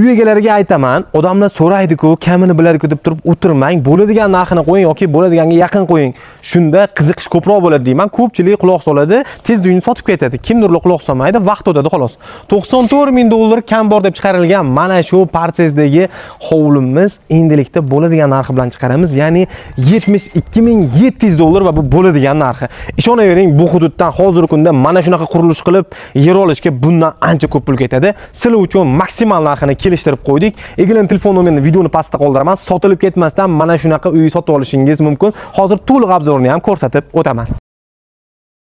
Uy egalariga aytaman, odamlar so'raydi-ku, kamini biladi-ku deb turib o'tirmang, bo'ladigan narxini qo'ying yoki bo'ladiganga yaqin qo'ying. Shunda qiziqish ko'proq bo'ladi deyman. Ko'pchilik quloq soladi, tezda uyni sotib ketadi. Kimdir quloq solmaydi, vaqt o'tadi xolos. $94,000 kam bor deb chiqarilgan mana shu Parsezdagi hovlimiz endilikda bo'ladigan narxi bilan chiqaramiz, ya'ni $72,700 va bu bo'ladigan narxi. Ishonavering, bu hududdan hozirgi kunda mana shunaqa qurilish qilib yer olishga bundan ancha ko'p pul ketadi. Sizlar uchun maksimal narxini kelishtirib qo'ydik. Egalarning telefon nomerini videoni pastda qoldiraman. Sotilib ketmasdan mana shunaqa uy sotib olishingiz mumkin. Hozir to'liq obzorini ham ko'rsatib o'taman.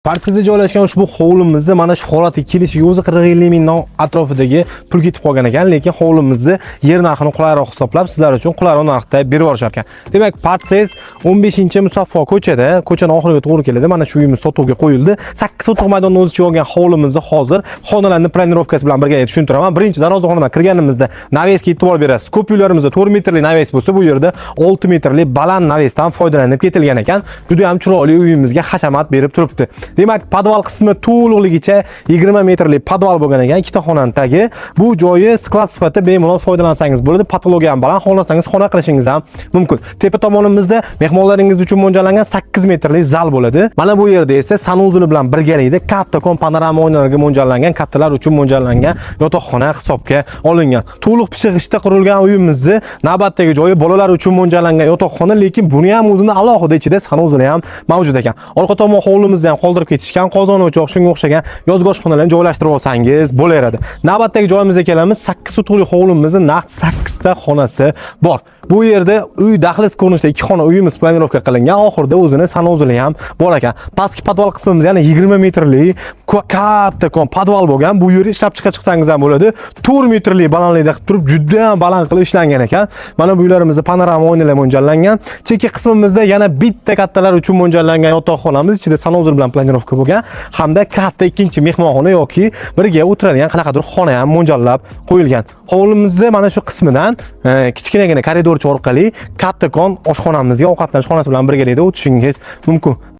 Parsezda joylashgan ushbu hovlimizni mana shu holatga kelishiga o'zi 40-50 mingdan atrofidagi pul ketib qolgan ekan, lekin hovlimizni yer narxini qulayroq hisoblab sizlar uchun qulayroq narxda berib yuborishar ekan. Demak, Parsez 15-Musaffo ko'chada, ko'chaning oxiriga to'g'ri keladi. Mana shu uyimiz sotuvga qo'yildi. 8 sotix maydonni o'z ichiga olgan hovlimizni hozir xonalarning planirovkasi bilan birga tushuntiraman. Birinchi darvozaxonadan kirganimizda navesga e'tibor berasiz. Ko'p uylarimizda 4 metrli naves bo'lsa, bu yerda 6 metrli baland navesdan foydalanib ketilgan ekan. Juda ham chiroyli uyimizga hashamat berib turibdi. Demak, podval qismi to'liqligicha 20 metrli podval bo'lgan ekan. Ikkita xonaning tagi. Bu joyi sklad sifatida bemalol foydalansangiz bo'ladi. Patologiya ham baland, xohlasangiz xona qilishingiz ham mumkin. Tepa tomonimizda mehmonlaringiz uchun mo'ljallangan 8 metrli zal bo'ladi. Mana bu yerda esa sanuzuli bilan birgalikda kattakon panorama oynalarga mo'ljallangan, kattalar uchun mo'ljallangan yotoqxona hisobga olingan. To'liq pishig'ishda qurilgan uyimizni navbatdagi joyi bolalar uchun mo'ljallangan yotoqxona, lekin buni ham o'zini alohida ichida sanuzuli ham mavjud ekan. Orqa tomon hovlimizni ham qoldirib ketishgan, qozon o'choq, shunga o'xshagan yozgoch xonalarni joylashtirib olsangiz bo'laveradi. Navbatdagi joyimizga kelamiz. 8 sotixli hovlimizning naqd 8 ta xonasi bor. Bu yerda uy dahliz ko'rinishida 2 xona uyimiz planirovka qilingan, oxirida o'zini sanuzuli ham bor ekan. Pastki podval qismimiz yana 20 metrli kattakon podval bo'lgan. Bu yerni ishlab chiqsangiz ham bo'ladi. 4 metrli balandlikda qilib turib, juda ham baland qilib ishlangan ekan. Mana bu uylarimizda panorama oynalar mo'ljallangan. Chekka qismimizda yana bitta kattalar uchun mo'ljallangan yotoqxonamiz, ichida sanuzul bilan planirovka bo'lgan, hamda katta ikkinchi mehmonxona yoki birga o'tiradigan qanaqadir xona ham mo'ljallab qo'yilgan. Hovlimizda mana shu qismidan kichkinagina koridorcha orqali kattakon oshxonamizga, ovqatlanish xonasi bilan birgalikda o'tishingiz mumkin.